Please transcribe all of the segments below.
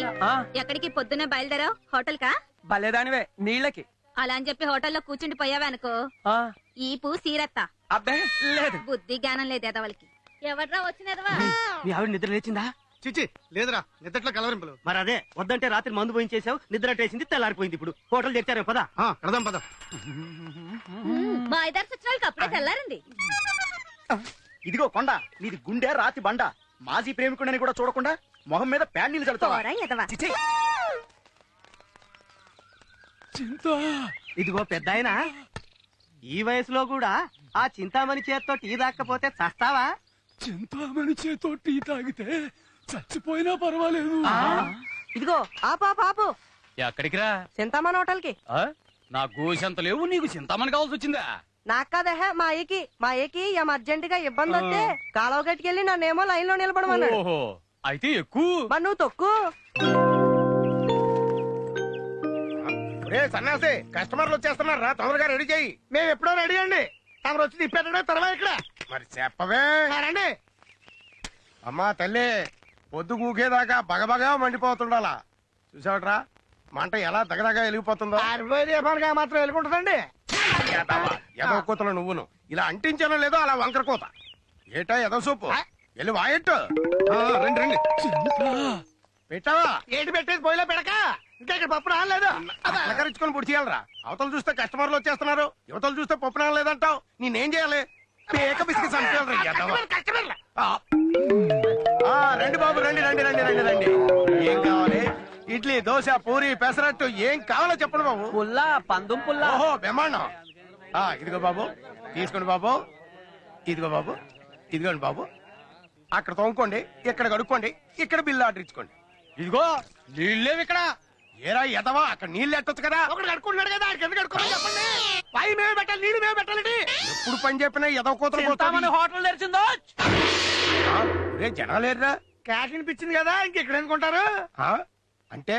అన్నయ్య ఎక్కడికి పొద్దున్నే బయలుదేరావు? హోటల్ కా? బలేదానివే నీళ్ళకి. అలా అని చెప్పి హోటల్లో కూర్చుండి పోయావే అనుకో ఈపు సీరత్తా. అబ్బే లేదు, బుద్ధి జ్ఞానం లేదు ఎదవలకి. ఎవడ్రా వచ్చినదవా? మీ ఆవిడ నిద్ర లేచిందా? చిచి లేదురా, నిద్రట్లో కలవరింపులు. మరి అదే వద్దంటే రాత్రి మందు పోయించేసావు, నిద్ర అట్టేసింది, తెల్లారిపోయింది. ఇప్పుడు హోటల్ తెచ్చారే పదా. కడదాం పద. మా ఇద్దరు వచ్చిన వాళ్ళకి అప్పుడే తెల్లారండి. ఇదిగో కొండ, నీది గుండె రాతి బండ. మాజీ ప్రేమికుడని కూడా చూడకుండా మొహం మీద ప్యాడ్ నీళ్ళు చల్లుతావా? చిచి. ఇదిగో పెద్ద ఆయన, ఈ వయసులో కూడా ఆ చింతామణి చేత్తో టీ దాక్కపోతే చస్తావా? చింతామణి చేతో టీ తాగితే చచ్చిపోయినా పర్వాలేదు. ఇదిగో ఆపు. ఎక్కడికి రా? చింతామణి హోటల్ కి. నా గోసంత లేవు, నీకు చింతామణి కావాల్సి వచ్చిందా? నాకు కాదహ మా అయ్యకి ఏం అర్జెంట్ గా ఇబ్బంది వస్తే కాలువ గట్టుకెళ్ళి నన్నేమో లైన్ లో నిలబడమన్నాడు. ఓహో, అయితే ఎక్కువ. మరి నువ్వు తొక్కు. సన్నాసి, కస్టమర్లు వచ్చేస్తున్నారు రా, తొందరగా రెడీ చేయి. మేము ఎప్పుడో రెడీ అండి, తమరు వచ్చి తిప్పెట్టడే తర్వాత ఇక్కడ. మరి చెప్పవే. రండి అమ్మా తల్లి, పొద్దు కూకేదాకా బగబగా మండిపోతుండాలా. చూసావట్రా మంట ఎలా దగదగా వెలిగిపోతుందో. మాత్రం వెలుగుంటుందండి. ఎదో కూతలు నువ్వును ఇలా అంటించానో లేదో అలా వంకర కూత. ఏటా ఎదో సూపు వెళ్ళి వాయట్టు. రండి రండి. పెట్టావా? ఏంటి పెట్టేది పోయిలో పెడక. ఇంకా ఇక్కడ పప్పు రాలేదు. అలకరించుకొని పొడి చేయాలరా. అవతలు చూస్తే కస్టమర్లు వచ్చేస్తున్నారు, యువతలు చూస్తే పప్పు రాలేదంటావు. నేనేం చేయాలి? పేక బిస్కి రండి బాబు, రండి రండి రండి రండి రండి. ఏం కావాలి? ఇడ్లీ, దోశ, పూరి, పెసరట్టు ఏం కావాలో చెప్పండి బాబు. పుల్లా, పందుం పుల్లా. ఓహో బ్రహ్మాండం. ఇదిగో బాబు, తీసుకోండి బాబు. ఇదిగో బాబు, ఇదిగోండి బాబు. అక్కడ తోముకోండి, ఇక్కడ కడుక్కోండి, ఇక్కడ బిల్లు ఆర్డర్ ఇచ్చుకోండి. ఇదిగో నీళ్ళేవి ఇక్కడ. ఏరా ఎదవా, అక్కడ నీళ్ళు ఎట్టొచ్చు కదా. ఒకటి కడుక్కున్నాడు కదా, కింద కడుక్కోమని చెప్పండి. పై మేము పెట్టాలి, నీళ్ళు మేము పెట్టాలండి. ఎప్పుడు పని చెప్పినా ఎదవ కూతురు హోటల్ తెరిచిందో. రే జనాలేరా, క్యాష్ అనిపించింది కదా, ఇంకెక్కడ అనుకుంటారు. అంటే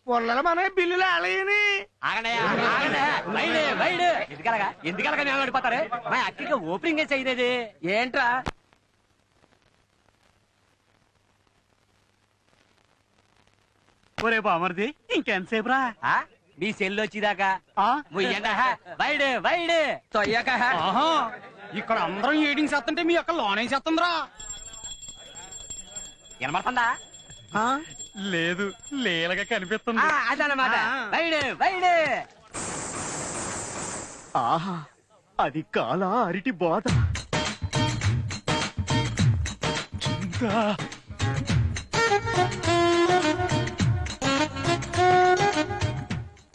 పొల్లల మన బిల్లులు అలయని. ఎందుకలగా మేము పడిపోతారు. మా అక్కడికి ఓపెనింగ్ చేయలేదు ఏంట్రా? ఒరే బామర్ది, ఇంకెంతసేపు రా? మీ సెల్ వచ్చిదాకా ఇక్కడ అందరం ఏడింగ్ చేస్తుంటే మీ అక్క లోనే చేస్తుందిరా. వినపడుతుందా? లేదు, లేలగా కనిపిస్తుంది. అదనమాట. ఆహా, అది కాలా అరిటి బాధ.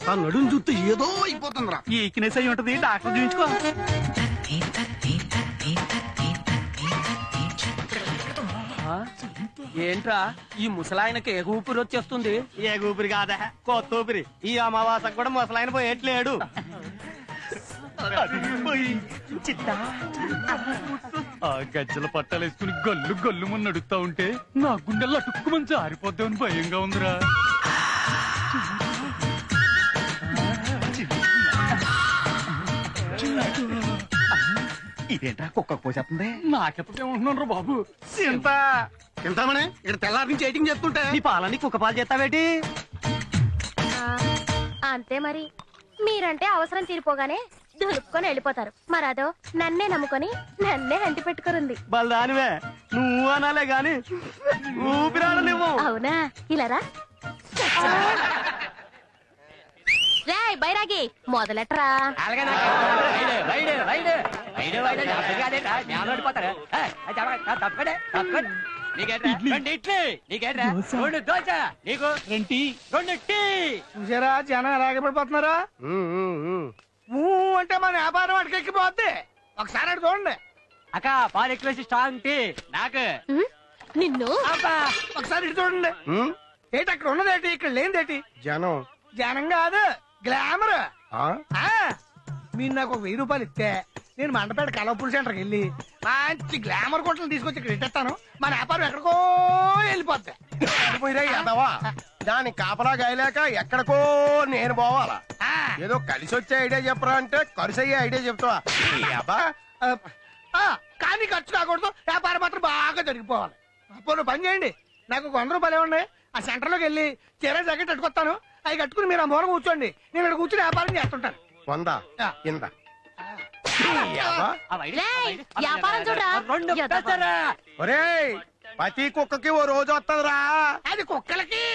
ఆ నడుం చూస్తే ఏదో అయిపోతుందిరా. ఈ ఈక్నెస్ అయి ఉంటది, డాక్టర్ చూపించుకో. ఏంట్రా ఈ ముసలాయనకి ఏ ఊపిరి వచ్చేస్తుంది? ఏ ఊపిరి కాదా, కొత్త ఊపిరి. ఈ అమావాసకు కూడా ముసలాయన పోయేట్లేడు. ఆ గజ్జల పట్టాలు వేసుకుని గల్లు గల్లు మన నడుస్తా ఉంటే నా గుండెల్లో అటుక్కుమని జారిపోద్దామని భయంగా ఉందిరా. ఇదేంటా కుక్క కోసేస్తుంది? నాకెప్పటికేమంటున్నాను బాబు. తింటామని ఇక్కడ తెల్లారి నుంచి ఎయిటింగ్ చెప్తుంటే నీ పాలని కుక్క పాలు చేస్తావేటి? అంతే మరి. మీరంటే అవసరం తీరిపోగానే దులుపుకొని వెళ్ళిపోతారు. మరదో నన్నే నమ్ముకొని నన్నే అంటి పెట్టుకురుంది. బలదానివే, నువ్వు అనాలే గాని ఊపిరాడ నువ్వు. అవునా? ఇలారా రేయ్ బైరాగి, మొదలెట్టరా. చూసారా జనం ఎలాగే పడిపోతున్నారా. అంటే మన వ్యాపారం అటుకు ఎక్కిపోద్ది. ఒకసారి అటు చూడండి. అక్క పాలు ఎక్కువ స్ట్రాంగ్ టీ నాకు. నిన్ను ఒకసారి ఇటు చూడండి. ఏంటి అక్కడ ఉన్నదేటి, ఇక్కడ లేనిదేటి? జనం. జనం కాదు, గ్లామర్. మీరు నాకు 1000 రూపాయలు ఇస్తే నేను మండపేట కలవపూడి సెంటర్కి వెళ్ళి మంచి గ్లామర్ కొట్టలు తీసుకొచ్చి ఇక్కడ ఇట్టేస్తాను. మన వ్యాపారం ఎక్కడికో వెళ్ళిపోద్ది. దాని కాపలా గాయలేక ఎక్కడికో నేను పోవాలా? ఏదో కలిసి వచ్చే ఐడియా చెప్పరా అంటే ఖర్చు అయ్యే ఐడియా చెప్తావా? కానీ ఖర్చు కాకూడదు, వ్యాపారం మాత్రం బాగా జరిగిపోవాలి. అప్పుడు పని చేయండి, నాకు 100 రూపాయలు ఇవ్వండి, ఆ సెంటర్ లోకి వెళ్ళి చీర జాకెట్ కట్టుకొస్తాను. అవి కట్టుకుని మీరు ఆ మూల కూర్చోండి, నేను ఇక్కడ కూర్చుని వ్యాపారం చేస్తుంటాను. వందా ఇందా వ్యాపారం చూడరా. ఒరేయ్, ప్రతి కుక్కకి ఓ రోజు వస్తుందిరా. అది కుక్కలకి.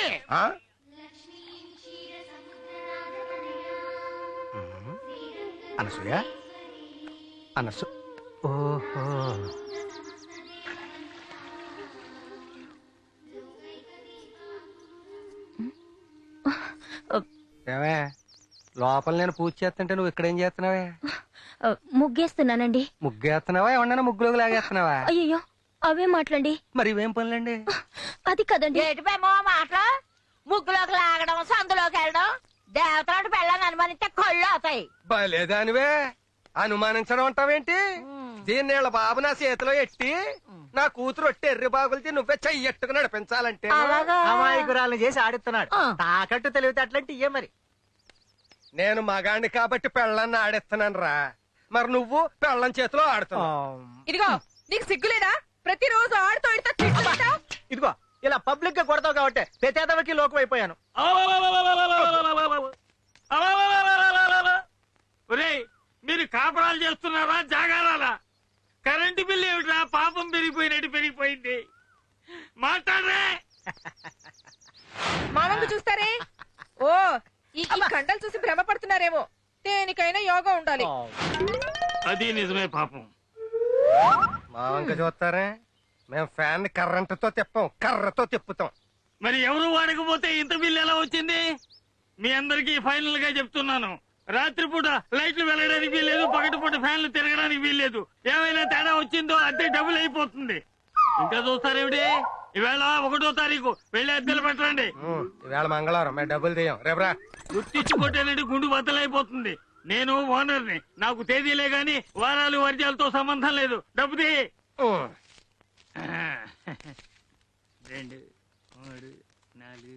అనసూయ, అనసు, ఓహో, ఏమే లోపల నేను పూజ చేస్తుంటే నువ్వు ఇక్కడ ఏం చేస్తున్నావే? ముగ్గేస్తున్నానండి. ముగ్గేస్తున్నావా? ఏమన్నా ముగ్గులోకి లాగేస్తున్నావా? అయ్యో అవే మాట్లాడండి. మరి ఇవేం పనులండి? అది కదండి. ఏటిపేమో మాటలు, ముగ్గులోకి లాగడం, సందులోకి వెళ్ళడం, దేవతలాంటి పెళ్ళని అనుమానిస్తే కళ్ళు అవుతాయి. బలేదానివే, అనుమానించడం అంటావేంటి? దీన్ని వీళ్ళ బాబు నా చేతిలో ఎట్టి నా కూతురు ఒట్టి ఎర్రి బాగులతో నువ్వే చెయ్యట్టుకు నడిపించాలంటే అమాయకురాలను చేసి ఆడిస్తున్నాడు. తాకట్టు తెలివితే అట్లాంటి ఇయ్యే మరి. నేను మగాణ్ణి కాబట్టి పెళ్ళాన్ని ఆడిస్తున్నాను రా, మరి నువ్వు పెళ్ళం చేతిలో ఆడుతున్నావు. ఇదిగో నీకు సిగ్గులేదా? ప్రతిరోజు ఆడుతూ ఇదిగో ఇలా పబ్లిక్ గా కొడతావు కాబట్టి ప్రతేదవకి లోకం అయిపోయాను. ఒరేయ్, మీరు కాపురాలు చేస్తున్నారా జాగారాలా? కరెంటు బిల్లు ఏమిట్రా పాపం పెరిగిపోయినట్టు పెరిగిపోయింది. మాట్లాడరే. మామంగు చూస్తారే. ఓ ఈ కండలు చూసి భ్రమపడుతున్నారేమో. దేనికైనా యోగా ఉండాలి. అది నిజమే పాపం. మా వంక చూస్తారే, మేము ఫ్యాన్ కర్రంటతో తిప్పాం, కర్రతో తిప్పుతాం. మరి ఎవరు వాడకపోతే ఇంత బిల్లు ఎలా వచ్చింది? మీ అందరికీ ఫైనల్ గా చెప్తున్నాను, రాత్రిపూట లైట్లు వెళ్ళడానికి వీల్లేదు, పగటిపూట ఫ్యాన్లు తిరగడానికి వీల్లేదు. ఏమైనా తేడా వచ్చిందో అద్దె డబుల్ అయిపోతుంది. ఇంకా చూస్తారేమిటి? ఈవేళ 1వ తారీఖు వెళ్ళి అద్దెలు పెట్టండి. ఈవేళ మంగళవారం, మేము డబ్బులు తీయం. రేపురా. గుర్తించుకుంటేనండి గుండు బద్దలైపోతుంది. నేను ఓనర్ని, నాకు తేదీలే గాని వారాలు వర్జాలతో సంబంధం లేదు. డబ్బు తీ. 2 3 4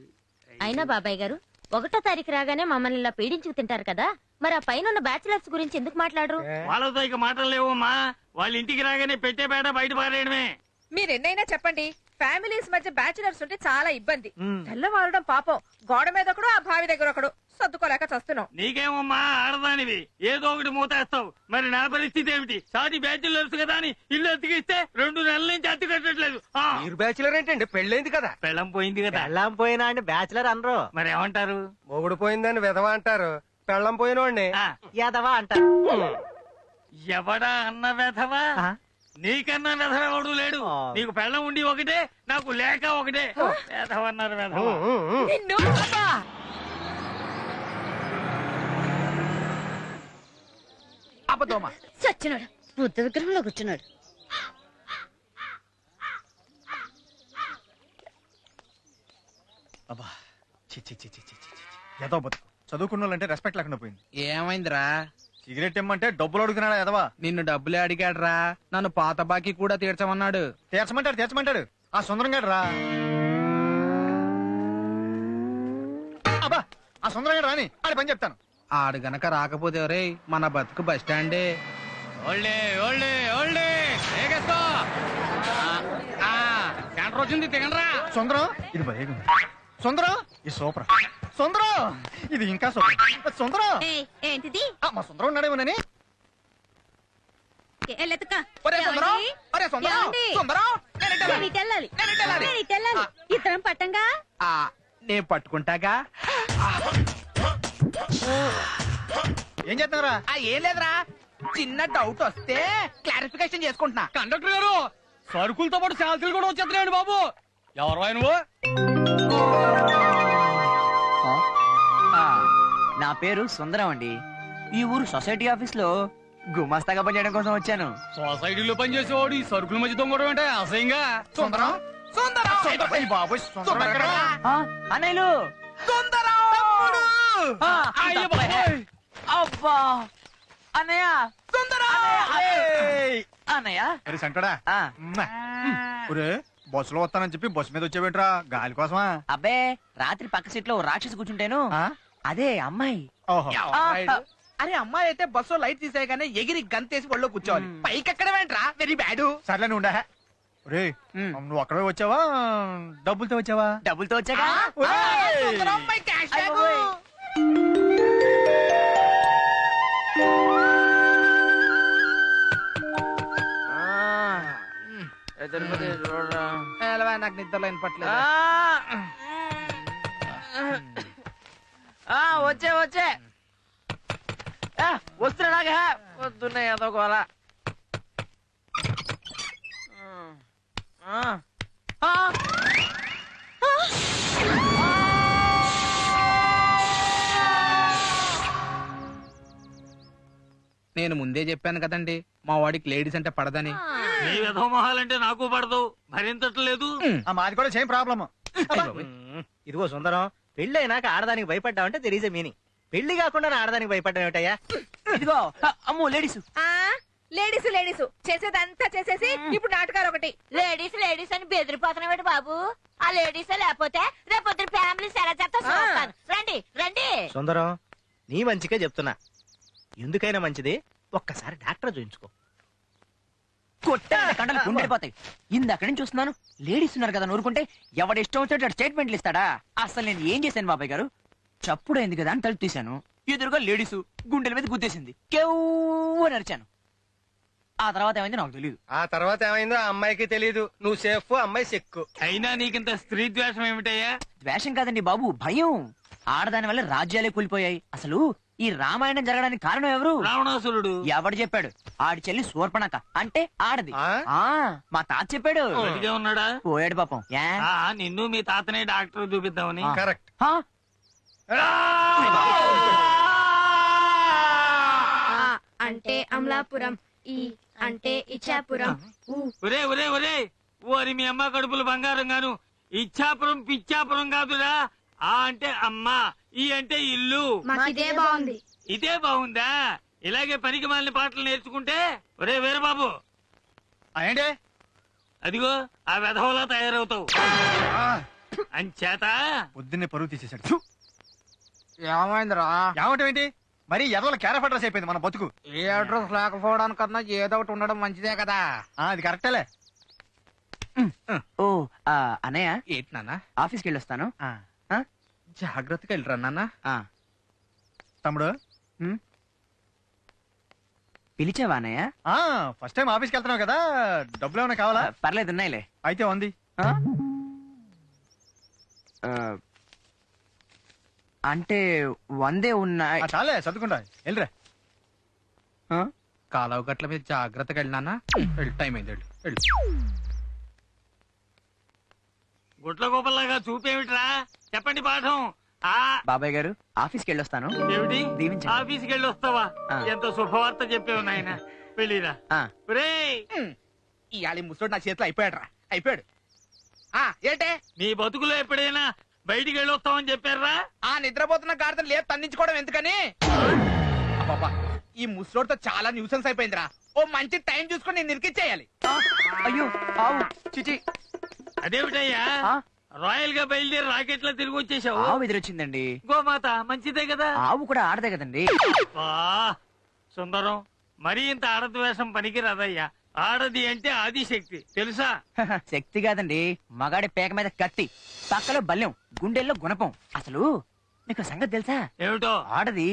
అయినా బాబాయ్ గారు 1వ తారీఖు రాగానే మమ్మల్ని ఇలా పీడించుకు తింటారు కదా, మరి ఆ పైన ఉన్న బ్యాచిలర్స్ గురించి ఎందుకు మాట్లాడరు? వాళ్ళతో ఇక మాటలు లేవమ్మా. వాళ్ళ ఇంటికి రాగానే పెట్టే పేట బయట పారేయడమే. మీరెన్నైనా చెప్పండి, ఫ్యామిలీస్ మధ్య బ్యాచులర్స్ ఉంటే చాలా ఇబ్బంది. తెల్లవారడం పాపం, గోడ మీద ఒకడు, ఆ బావి దగ్గర ఒకడు, సర్దుకోలేక చస్తున్నాం. నీకేమమ్మా ఆడదానివి, ఏదో ఒకటి మూతేస్తావు. మరి నా పరిస్థితి ఏమిటి? సాటి బ్యాచులర్స్ కదా అని ఇల్లు అతికిస్తే 2 నెలల నుంచి అతి కట్టట్లేదు. మీరు బ్యాచులర్ ఏంటండి? పెళ్ళైంది కదా. పెళ్ళం పోయింది కదా. పెళ్ళాం పోయినా అంటే బ్యాచులర్ అనరు, మరి ఏమంటారు? మొగుడు పోయిందని విధవ అంటారు, పెళ్ళం పోయినోడిని యాదవా అంటారు. ఎవడా అన్న వెధవా? నీకన్నా వెధవ ఎవడు లేడు. నీకు పెళ్ళం ఉండి ఒకటే, నాకు లేక ఒకటే. వెధవ అన్నారు వెధవ. అబద్ధమా? చచ్చినాడు, బుద్ధ విగ్రహంలో కూర్చున్నాడు. అబ్బా, ఏదో బతుకు. చదువుకున్న వాళ్ళంటే రెస్పెక్ట్ లేకుండా పోయింది. ఏమైందిరా? సిగరెట్ ఇమ్మంటే డబ్బులు అడుగుతున్నాడా ఎదవా? నిన్ను డబ్బులే అడిగాడ్రా, నన్ను పాత బాకీ కూడా తీర్చమన్నాడు. తీర్చమంటాడు ఆ సుందరం గారు రా. అబ్బా, ఆ సుందరం గారు రాని ఆడి పని చెప్తాను. ఆడు గనక రాకపోతే రే మన బతుకు బస్ స్టాండే. సెంటర్ వచ్చింది, తిగండ్రా. సుందరం, ఇది భలేగా ఉంది. సుందరం, ఇది సూపర్. సుందరం, ఇది ఇంకా సూపర్. సుందరం, ఏంటిది? మా సుందరం ఉన్నాడేమోనని. ఇద్దరం పట్టంగా. నేను పట్టుకుంటాగా. ఏం చేస్తున్నారా? ఏం లేదురా, చిన్న డౌట్ వస్తే క్లారిఫికేషన్ చేసుకుంటున్నా. కండక్టర్ గారు, సరుకులతో పాటు శాంతులు కూడా వచ్చేస్తున్నాయండి బాబు. ఎవరు నువ్వు? నా పేరు సుందరం అండి. ఈ ఊరు సొసైటీ ఆఫీస్ లో గుమాస్తాగా పనిచేయడం కోసం వచ్చాను. సొసైటీలో పనిచేసేవాడు ఈ సరుకుల మధ్య దొంగడం అంటే అసహ్యంగా. సుందరం, బాబోయ్, అన్నయ్యలు అబ్బా, అన్నయ్య అన్నయ్య. సెంటడా బస్సులో వస్తానని చెప్పి బస్సు మీద వచ్చేవేంట్రా? గాలి కోసమా? అబ్బే, రాత్రి పక్క సీట్ లో రాక్షసి కూర్చుంటాను, అదే అమ్మాయి. అరే అమ్మాయి అయితే బస్సు లైట్ తీసేయగానే ఎగిరి గంతేసి ఒళ్ళో కూర్చోవాలి. పైకి ఎక్కడ వెంట్రా? Very bad. సర్లే ఉండా. రే నువ్వు అక్కడే వచ్చావా డబ్బులతో వచ్చావా? డబ్బులతో వచ్చాక నాకు నిద్రలో వినపట్లేదు. వచ్చే వచ్చే వస్తున్నాగా వద్దున్నాయి ఏదో గోల. నేను ముందే చెప్పాను కదండి మా వాడికి లేడీస్ అంటే పడదని. నీ విధవ మొహాలంటే నాకు పడదు, భరించట్లేదు. మాది కూడా సేమ్ ప్రాబ్లమ్. ఇదిగో సుందరం, పెళ్లి అయినాక ఆడదానికి భయపడ్డావంటే తెరీజే మీని. పెళ్లి కాకుండా ఆడదానికి భయపడ్డా ఏమిటయ్యా? ఇదిగో అమ్మో లేడీస్. లేడీస్ లేడీస్ చేసేదంతా చేసేసి ఇప్పుడు నాటకాలు ఒకటి. లేడీస్ లేడీస్ అని బెదిరిపోతున్నాడు బాబు. ఆ లేడీస్ లేకపోతే రేపొద్దు ఫ్యామిలీ ఎలా చేస్తాను. రండి రండి. సుందరం, నీ మంచిగా చెప్తున్నా. ఎందుకైనా మంచిది ఒక్కసారి డాక్టర్ చూయించుకో. కొట్టాలి కండలు గుండెపోతాయి. ఇందాక నుంచి చూస్తున్నాను లేడీస్ ఉన్నారు కదా, నూరుకుంటే ఎవడిష్టం వచ్చేట స్టేట్మెంట్లు ఇస్తాడా? అసలు నేను ఏం చేశాను బాబాయ్ గారు? చప్పుడైంది కదా అని తలుపు తీశాను. ఎదురుగా లేడీసు గుండెల మీద గుద్దేసింది. కేవ్వు అని అరిచాను. ఆ తర్వాత ఏమైంది నాకు తెలియదు. ఆ తర్వాత ఏమైందో ఆ అమ్మాయికి తెలియదు. నువ్వు సేఫ్, అమ్మాయి సెక్కు. అయినా నీకింత స్త్రీ ద్వేషం ఏమిటయ్యా? ద్వేషం కాదండి బాబు, భయం. ఆడదాని వల్ల రాజ్యాలే కూలిపోయాయి. అసలు ఈ రామాయణం జరగడానికి కారణం ఎవరు? రావణాసురుడు. ఎవడు చెప్పాడు? ఆడి చెల్లి శూర్పణఖ అంటే ఆడది. ఆ? ఆ మా తాత చెప్పాడు. బతికే ఉన్నాడా? పోయాడు పాపం. ఏ? నిన్ను మీ తాతనే డాక్టర్ చూపిద్దామని. కరెక్ట్. ఆ? అంటే అమలాపురం, ఈ అంటే ఇచ్చాపురం. ఒరే ఒరే ఒరే, ఓరి మీ అమ్మ కడుపులు బంగారం గాను. ఇచ్చాపురం పిచ్చాపురం కాదురా. ఆ అంటే అమ్మ, ఈ అంటే ఇల్లు. మాకిదే బాగుంది. ఇదే బాగుందా? ఇలాగే పనికి మాలిన పాటలు నేర్చుకుంటే. ఒరే వీరబాబు, ఏంటి అదిగో ఆ వెధవలా తయారవుతావు. అంచేత పొద్దున్నే పరువు తీసేశాడు. ఏమైందిరా? ఏమంటావు ఏంటి? మరి ఎదవల క్యారెఫ్ అడ్రస్ అయిపోయింది మన బతుకు. ఏ అడ్రస్ లేకపోవడానికన్నా ఏదో ఒకటి ఉండడం మంచిదే కదా. అది కరెక్టేలే. ఓ అన్నయ్య, ఏంటి నాన్న? ఆఫీస్కి వెళ్ళొస్తాను. జాగ్రత్తగా వెళ్ళరా నాన్న. తమ్ముడు, పిలిచావా అన్నయ్య? ఫస్ట్ టైం ఆఫీస్కి వెళ్తున్నావు కదా, డబ్బులు ఏమైనా కావాలా? పర్లేదు ఉన్నాయిలే. అయితే ఉంది. అంటే 100 ఉన్నాయి. చాలే చదువుకుంటా. వెళ్ళరా. కాలువ గట్ల మీద జాగ్రత్తగా వెళ్ళినా. వెళ్ళి టైం అయింది. వెళ్ళు. గుట్ల గోపల్లాగా చూపేమిట్రా? చెప్పండి పాఠం. బాబాయ్ గారు, ఆఫీస్కి వెళ్ళొస్తాను. ఏమిటి? దీవించండి. ఆఫీస్కి వెళ్ళి వస్తావా? ఎంత శుభవార్త చెప్పావు నాయన. వెళ్ళిరా. ఇవాళ ముసలోడు నా చేతిలో అయిపోయాడు. ఏంటే నీ బతుకులో ఎప్పుడైనా బయటికి వెళ్ళి వస్తామని చెప్పారా? ఆ నిద్రపోతున్న గాడిదని లేదు తన్నించుకోవడం ఎందుకని? బాబా, ఈ ముసలోడితో చాలా న్యూసెన్స్ అయిపోయిందిరా. ఓ మంచి టైం చూసుకొని నేను నిరికిచ్చేయాలి. అయ్యో ఆవు చిచి. అదేమిటయ్యా, రాయల్ గా బయలుదేరి రాకెట్ లో తిరిగి వచ్చేసావు? ఆవు ఎదురొచ్చిందండి. గోమాత మంచిదే కదా. ఆవు కూడా ఆడదే కదండి. సుందరం, మరీ ఇంత ఆడద్వేషం పనికి రాదయ్యా. ఆడది అంటే ఆదిశక్తి తెలుసా? శక్తి కాదండి, మగాడి పేక మీద కత్తి, పక్కలో బల్యం, గుండెల్లో గుణపం. అసలు మీకు సంగతి తెలుసా? ఏమిటో? ఆడది